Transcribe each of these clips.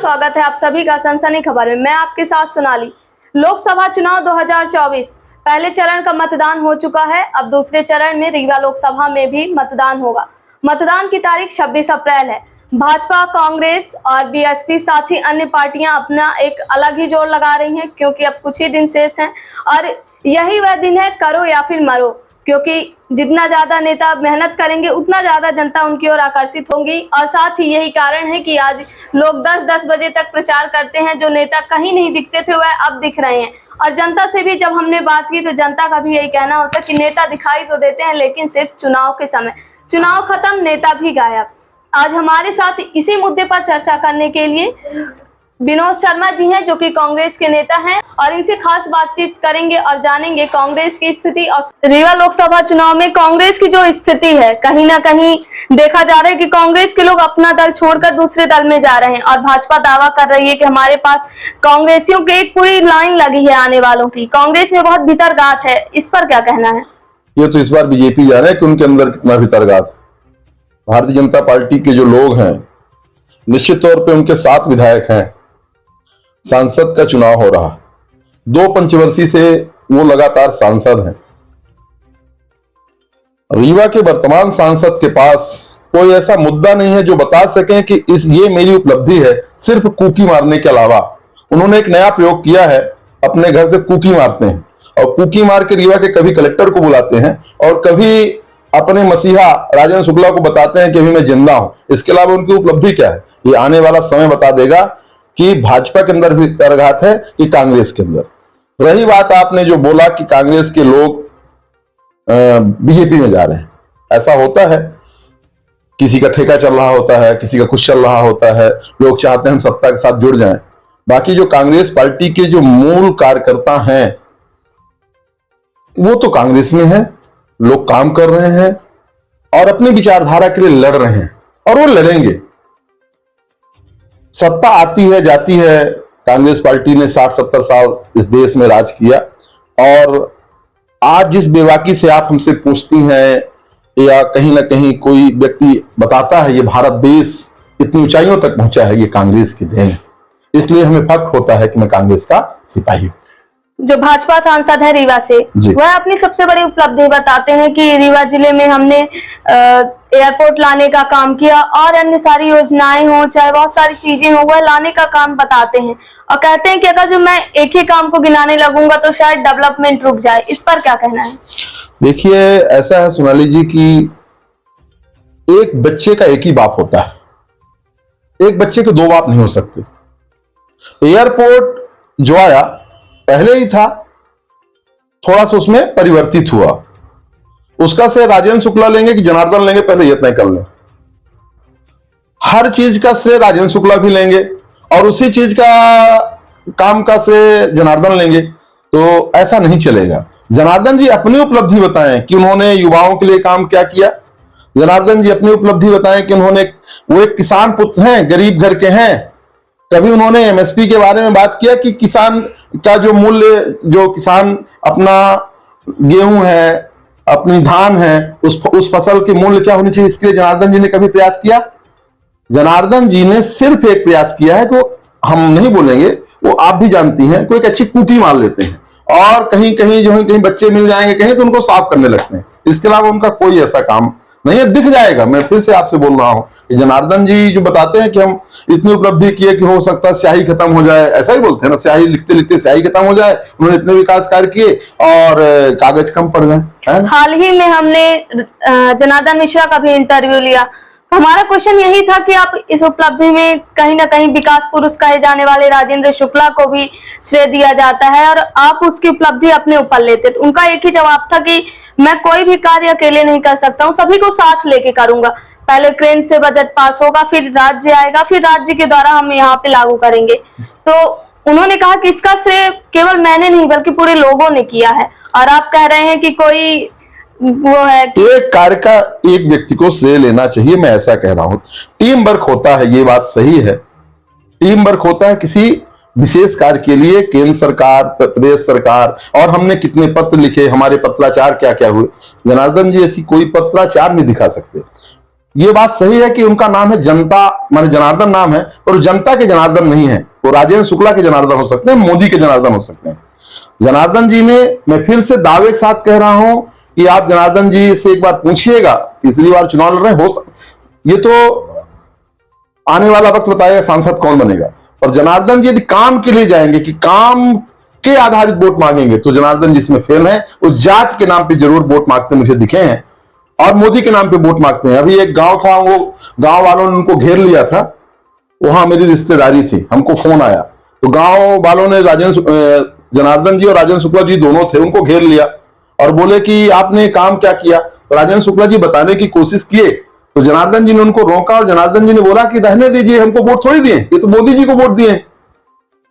स्वागत है आप सभी का सनसनी खबर में। मैं आपके साथ सोनाली। लोकसभा चुनाव 2024 पहले चरण का मतदान हो चुका है। अब दूसरे चरण में रीवा लोकसभा में भी मतदान होगा। मतदान की तारीख 26 अप्रैल है। भाजपा, कांग्रेस और बीएसपी साथ ही अन्य पार्टियां अपना एक अलग ही जोर लगा रही हैं, क्योंकि अब कुछ ही दिन शेष हैं और यही वह दिन है करो या फिर मरो, क्योंकि जितना ज्यादा नेता मेहनत करेंगे उतना ज्यादा जनता उनकी ओर आकर्षित होंगी। और साथ ही यही कारण है कि आज लोग 10-10 बजे तक प्रचार करते हैं। जो नेता कहीं नहीं दिखते थे वह अब दिख रहे हैं। और जनता से भी जब हमने बात की तो जनता का भी यही कहना होता है कि नेता दिखाई तो देते हैं लेकिन सिर्फ चुनाव के समय, चुनाव खत्म नेता भी गायब। आज हमारे साथ इसी मुद्दे पर चर्चा करने के लिए विनोद शर्मा जी हैं, जो कि कांग्रेस के नेता हैं, और इनसे खास बातचीत करेंगे और जानेंगे कांग्रेस की स्थिति। और रीवा लोकसभा चुनाव में कांग्रेस की जो स्थिति है, कहीं ना कहीं देखा जा रहा है कि कांग्रेस के लोग अपना दल छोड़कर दूसरे दल में जा रहे हैं और भाजपा दावा कर रही है कि हमारे पास कांग्रेसियों की एक पूरी लाइन लगी है आने वालों की। कांग्रेस में बहुत भीतरगात है, इस पर क्या कहना है? ये तो इस बार बीजेपी जा रहे हैं कि उनके अंदर कितना भीतरगात। भारतीय जनता पार्टी के जो लोग हैं निश्चित तौर पे उनके 7 विधायक हैं। सांसद का चुनाव हो रहा, 2 पंचवर्षीय से वो लगातार सांसद हैं। रीवा के वर्तमान सांसद के पास कोई ऐसा मुद्दा नहीं है जो बता सकें कि ये मेरी उपलब्धि है, सिर्फ कुकी मारने के अलावा। उन्होंने एक नया प्रयोग किया है, अपने घर से कुकी मारते हैं और कुकी मार के रीवा के कभी कलेक्टर को बुलाते हैं और कभी अपने मसीहा राजेंद्र शुक्ला को बताते हैं कि अभी मैं जिंदा हूं। इसके अलावा उनकी उपलब्धि क्या है, ये आने वाला समय बता देगा कि भाजपा के अंदर भी भीतरघात है कि कांग्रेस के अंदर। रही बात आपने जो बोला कि कांग्रेस के लोग बीजेपी में जा रहे हैं, ऐसा होता है, किसी का ठेका चल रहा होता है, किसी का कुछ चल रहा होता है, लोग चाहते हैं हम सत्ता के साथ जुड़ जाएं। बाकी जो कांग्रेस पार्टी के जो मूल कार्यकर्ता हैं वो तो कांग्रेस में है, लोग काम कर रहे हैं और अपनी विचारधारा के लिए लड़ रहे हैं और वो लड़ेंगे। सत्ता आती है जाती है, कांग्रेस पार्टी ने 60-70 साल इस देश में राज किया और आज जिस बेबाकी से आप हमसे पूछती हैं या कहीं ना कहीं कोई व्यक्ति बताता है ये भारत देश इतनी ऊंचाइयों तक पहुंचा है, ये कांग्रेस की देन है। इसलिए हमें फख्र होता है कि मैं कांग्रेस का सिपाही हूं। जो भाजपा सांसद है रीवा से, वह अपनी सबसे बड़ी उपलब्धि बताते हैं कि रीवा जिले में हमने एयरपोर्ट लाने का काम किया और अन्य सारी योजनाएं हो, चाहे बहुत सारी चीजें हो, वह लाने का काम बताते हैं और कहते हैं कि अगर जो मैं एक ही काम को गिनाने लगूंगा तो शायद डेवलपमेंट रुक जाए। इस पर क्या कहना है? देखिए, ऐसा है सोनाली जी कि एक बच्चे का एक ही बाप होता है, एक बच्चे के 2 बाप नहीं हो सकते। एयरपोर्ट जो आया पहले ही था, थोड़ा सा उसमें परिवर्तित हुआ, उसका श्रेय राजेंद्र शुक्ला लेंगे कि जनार्दन लेंगे, पहले ये तय कर लें। हर चीज का श्रेय राजेंद्र शुक्ला भी लेंगे और उसी चीज का काम का श्रेय जनार्दन लेंगे, तो ऐसा नहीं चलेगा। जनार्दन जी अपनी उपलब्धि बताएं कि उन्होंने युवाओं के लिए काम क्या किया। जनार्दन जी अपनी उपलब्धि बताएं कि उन्होंने, वो एक किसान पुत्र हैं, गरीब घर के हैं। कभी उन्होंने एमएसपी के बारे में बात किया कि किसान का जो मूल्य, जो किसान अपना गेहूं है, अपनी धान है, उस फसल के मूल्य क्या होनी चाहिए, इसके लिए जनार्दन जी ने कभी प्रयास किया? जनार्दन जी ने सिर्फ एक प्रयास किया है कि हम नहीं बोलेंगे, वो आप भी जानती हैं, कोई एक अच्छी कुकी मार लेते हैं और कहीं कहीं जो है कहीं बच्चे मिल जाएंगे कहीं तो उनको साफ करने लगते हैं। इसके अलावा उनका कोई ऐसा काम नहीं है, दिख जाएगा। मैं फिर से आपसे बोल रहा हूं कि जनार्दन जी जो बताते हैं कि हम इतनी उपलब्धि किए कि हो सकता है स्याही खत्म हो जाए, ऐसा ही बोलते हैं ना, स्याही लिखते लिखते स्याही खत्म हो जाए। उन्होंने इतने विकास कार्य किए और कागज कम पड़ गए। हाल ही में हमने जनार्दन मिश्रा का भी इंटरव्यू लिया, हमारा क्वेश्चन यही था कि आप इस उपलब्धि में कहीं ना कहीं विकास पुरुष कहे जाने वाले राजेंद्र शुक्ला को भी श्रेय दिया जाता है और आप उसकी उपलब्धि अपने ऊपर लेते। तो उनका एक ही जवाब था कि मैं कोई भी कार्य अकेले नहीं कर सकता हूँ, सभी को साथ लेके करूंगा। पहले केंद्र से बजट पास होगा, फिर राज्य आएगा, फिर राज्य के द्वारा हम यहाँ पे लागू करेंगे। तो उन्होंने कहा कि इसका श्रेय केवल मैंने नहीं बल्कि पूरे लोगों ने किया है। और आप कह रहे हैं कि कोई वो है, एक कार्य का एक व्यक्ति को श्रेय लेना चाहिए, मैं ऐसा कह रहा हूं। टीम वर्क होता है, ये बात सही है, टीम वर्क होता है किसी विशेष कार्य के लिए। केंद्र सरकार, प्रदेश सरकार, और हमने कितने पत्र लिखे, हमारे पत्राचार क्या क्या हुए। जनार्दन जी ऐसी कोई पत्राचार नहीं दिखा सकते। ये बात सही है कि उनका नाम है जनता, माने जनार्दन नाम है, पर जनता के जनार्दन नहीं है। वो राजेंद्र शुक्ला के जनार्दन हो सकते हैं, मोदी के जनार्दन हो सकते हैं। जनार्दन जी ने, मैं फिर से दावे के साथ कह रहा हूं कि आप जनार्दन जी से एक बार पूछिएगा, तीसरी बार चुनाव लड़ रहे हो, ये तो आने वाला वक्त बताएगा सांसद कौन बनेगा। और जनार्दन जी यदि काम के लिए जाएंगे, कि काम के आधारित वोट मांगेंगे, तो जनार्दन जी इसमें फेल है। वो जात के नाम पे जरूर वोट मांगते मुझे दिखे हैं, और मोदी के नाम पे वोट मांगते हैं। अभी एक गांव था, वो गांव वालों ने उनको घेर लिया था, वहां मेरी रिश्तेदारी थी, हमको फोन आया, तो गांव वालों ने जनार्दन जी और राजेंद्र शुक्ला जी दोनों थे, उनको घेर लिया और बोले कि आपने काम क्या किया। तो राजेंद्र शुक्ला जी बताने की कोशिश किए, तो जनार्दन जी ने उनको रोका, और जनार्दन जी ने बोला कि रहने दीजिए, हमको वोट थोड़ी दिए, ये तो मोदी जी को वोट दिए।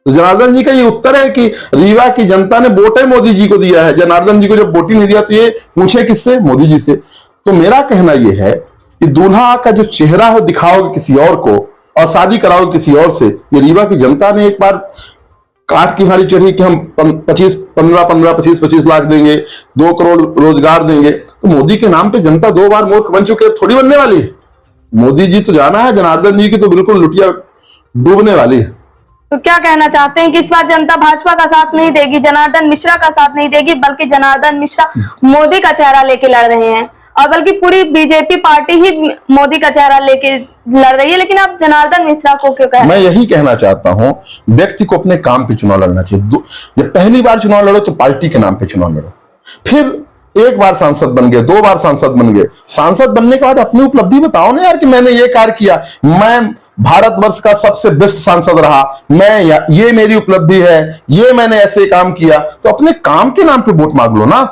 तो जनार्दन जी का ये उत्तर है कि रीवा की जनता ने वोट है मोदी जी को दिया है, जनार्दन जी को जब वोट ही नहीं दिया तो ये पूछे किससे, मोदी जी से। तो मेरा कहना यह है कि दूल्हा का जो चेहरा है दिखाओगे किसी और को, और शादी कराओगे किसी और से। ये रीवा की जनता ने एक बार काट की हाड़ी चढ़ी कि हम 25 लाख देंगे, 2 करोड़ रोजगार देंगे। तो मोदी के नाम पे जनता 2 बार मूर्ख बन चुके, थोड़ी बनने वाली है। मोदी जी तो जाना है, जनार्दन जी की तो बिल्कुल लुटिया डूबने वाली है। तो क्या कहना चाहते हैं कि इस बार जनता भाजपा का साथ नहीं देगी, जनार्दन मिश्रा का साथ नहीं देगी, बल्कि जनार्दन मिश्रा मोदी का चेहरा लेके लड़ रहे हैं, और बल्कि पूरी बीजेपी पार्टी ही मोदी का चेहरा लेके लड़ रही है। लेकिन आप जनार्दन मिश्रा को क्यों कह रहे हैं? मैं यही कहना चाहता हूं, व्यक्ति को अपने काम पे चुनाव लड़ना चाहिए। जब पहली बार चुनाव लड़ो तो पार्टी के नाम पे चुनाव लड़ो, फिर एक बार सांसद बन गए, 2 बार सांसद बन गए, सांसद बनने के बाद अपनी उपलब्धि बताओ ना यार, कि मैंने ये कार्य किया, मैं भारतवर्ष का सबसे बेस्ट सांसद रहा, ये मेरी उपलब्धि है, ये मैंने ऐसे काम किया। तो अपने काम के नाम पे वोट मांग लो ना,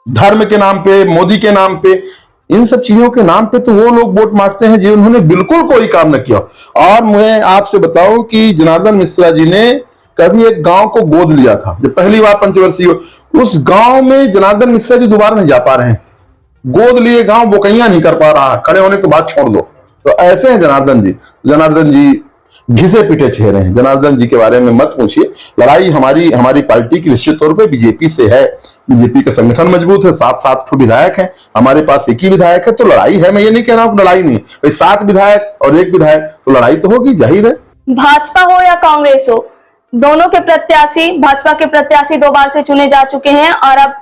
धर्म के नाम पे, मोदी के नाम पे, इन सब चीजों के नाम पे तो वो लोग वोट मांगते हैं जिन्होंने बिल्कुल कोई काम न किया। और मैं आपसे बताऊं कि जनार्दन मिश्रा जी ने कभी एक गांव को गोद लिया था, जब पहली बार पंचवर्षीय, उस गांव में जनार्दन मिश्रा जी दोबारा नहीं जा पा रहे हैं। गोद लिए गांव बोकैया नहीं कर पा रहा, खड़े होने तो बात छोड़ दो। तो ऐसे हैं जनार्दन जी। जनार्दन जी घिसे पिटे चेहरे हैं, जनार्दन जी के बारे में मत पूछिए। लड़ाई हमारी पार्टी की निश्चित तौर पे बीजेपी से है, बीजेपी का संगठन मजबूत है, 7 विधायक हैं, हमारे पास एक ही विधायक है, तो लड़ाई है। मैं ये नहीं कह रहा हूं लड़ाई नहीं, भाई 7 विधायक और 1 विधायक, तो लड़ाई तो होगी, जाहिर है। भाजपा हो या कांग्रेस हो, दोनों के प्रत्याशी, भाजपा के प्रत्याशी 2 बार से चुने जा चुके हैं, और अब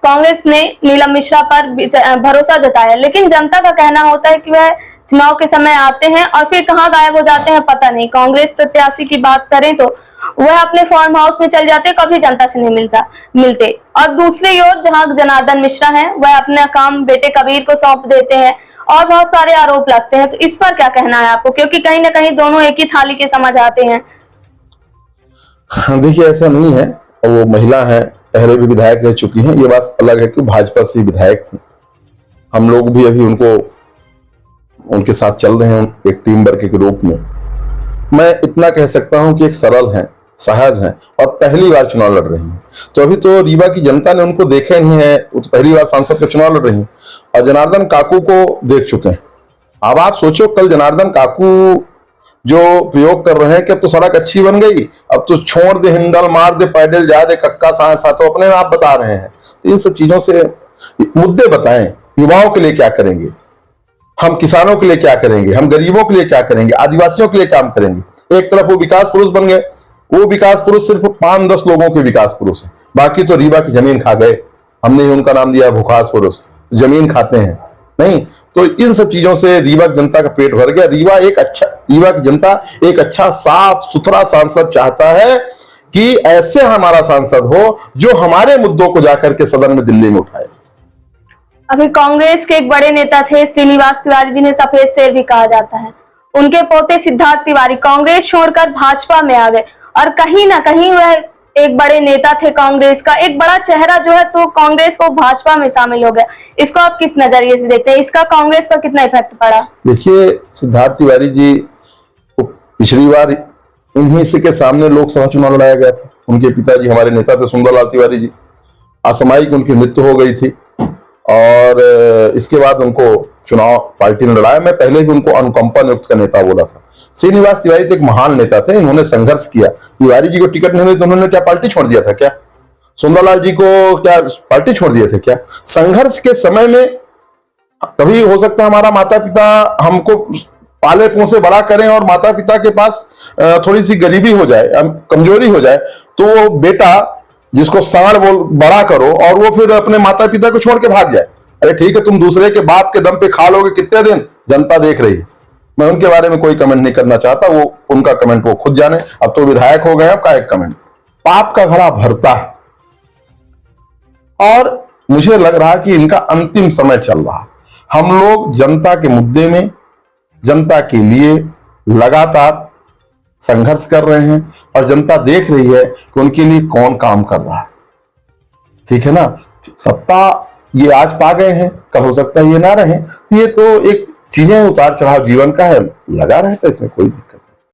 कांग्रेस ने नीलम मिश्रा पर भरोसा जताया। लेकिन जनता का कहना होता है कि वह चुनाव के समय आते हैं और फिर कहां गायब हो जाते हैं पता नहीं। कांग्रेस प्रत्याशी की बात करें तो वह अपने फार्म हाउस में चल जाते, कभी जनता से नहीं मिलते। और दूसरी ओर जहां जनार्दन मिश्रा हैं, वह अपना काम बेटे कबीर को सौंप देते हैं, और बहुत सारे आरोप लगते हैं। तो इस पर क्या कहना है आपको, क्योंकि कहीं ना कहीं दोनों एक ही थाली के समझ आते हैं? देखिए ऐसा नहीं है, वो महिला है, पहले भी विधायक रह चुकी हैं, ये बात अलग है कि भाजपा से विधायक थी। हम लोग भी अभी उनके साथ चल रहे हैं एक टीम वर्क के रूप में। मैं इतना कह सकता हूं कि एक सरल है, सहज है, और पहली बार चुनाव लड़ रही हैं। तो अभी तो रीवा की जनता ने उनको देखे नहीं है, वो तो पहली बार सांसद का चुनाव लड़ रही हैं, और जनार्दन काकू को देख चुके हैं। अब आप सोचो, कल जनार्दन काकू जो प्रयोग कर रहे हैं कि अब तो सड़क अच्छी बन गई, अब तो छोड़ दे हिंडल, मार दे पैडल, जा दे कक्का सा, तो अपने आप बता रहे हैं। तो इन सब चीजों से मुद्दे बताएं, युवाओं के लिए क्या करेंगे, हम किसानों के लिए क्या करेंगे, हम गरीबों के लिए क्या करेंगे, आदिवासियों के लिए काम करेंगे। एक तरफ वो विकास पुरुष बन गए, वो विकास पुरुष सिर्फ 5-10 लोगों के विकास पुरुष है, बाकी तो रीवा की जमीन खा गए। हमने उनका नाम दिया भूखास पुरुष, जमीन खाते हैं नहीं। तो इन सब चीजों से रीवा की जनता का पेट भर गया। रीवा की जनता एक अच्छा साफ सुथरा सांसद चाहता है, कि ऐसे हमारा सांसद हो जो हमारे मुद्दों को जाकर के सदन में दिल्ली में उठाए। अभी कांग्रेस के एक बड़े नेता थे श्रीनिवास तिवारी, जिन्हें सफेद शेर भी कहा जाता है, उनके पोते सिद्धार्थ तिवारी कांग्रेस छोड़कर भाजपा में आ गए, और कहीं ना कहीं वह एक बड़े नेता थे कांग्रेस का, एक बड़ा चेहरा जो है, तो कांग्रेस को भाजपा में शामिल हो गया। इसको आप किस नजरिए से देखते हैं, इसका कांग्रेस पर कितना इफेक्ट पड़ा? देखिए, सिद्धार्थ तिवारी जी को पिछली बार इन्हीं से के सामने लोकसभा चुनाव लड़ाया गया था। उनके पिताजी हमारे नेता थे सुंदरलाल तिवारी जी, असामयिक उनकी मृत्यु हो गई थी, और इसके बाद उनको चुनाव पार्टी ने लड़ाया। मैं पहले भी उनको अनुकंपा नियुक्त का नेता बोला था। श्रीनिवास तिवारी तो एक महान नेता थे, इन्होंने संघर्ष किया। तिवारी जी को टिकट नहीं मिली तो उन्होंने क्या पार्टी छोड़ दिया था क्या? सुंदरलाल जी को क्या पार्टी छोड़ दिए थे क्या? संघर्ष के समय में कभी हो सकता है हमारा माता पिता हमको पाले पोसे बड़ा करें और माता पिता के पास थोड़ी सी गरीबी हो जाए, कमजोरी हो जाए, तो वो बेटा जिसको सांड बोल बड़ा करो और वो फिर अपने माता पिता को छोड़ के भाग जाए। अरे ठीक है, तुम दूसरे के बाप के दम पे खा लोगे कितने दिन, जनता देख रही है। मैं उनके बारे में कोई कमेंट नहीं करना चाहता, वो उनका कमेंट वो खुद जाने। अब तो विधायक हो गए, अब का एक कमेंट। पाप का घड़ा भरता है और मुझे लग रहा कि इनका अंतिम समय चल रहा। हम लोग जनता के मुद्दे में, जनता के लिए लगातार संघर्ष कर रहे हैं और जनता देख रही है कि उनके लिए कौन काम कर रहा है। ठीक है ना, सत्ता ये आज पा गए हैं, कल हो सकता है ये ना रहे, तो ये तो एक चीजें उतार चढ़ाव जीवन का है, लगा रहता है, इसमें कोई दिक्कत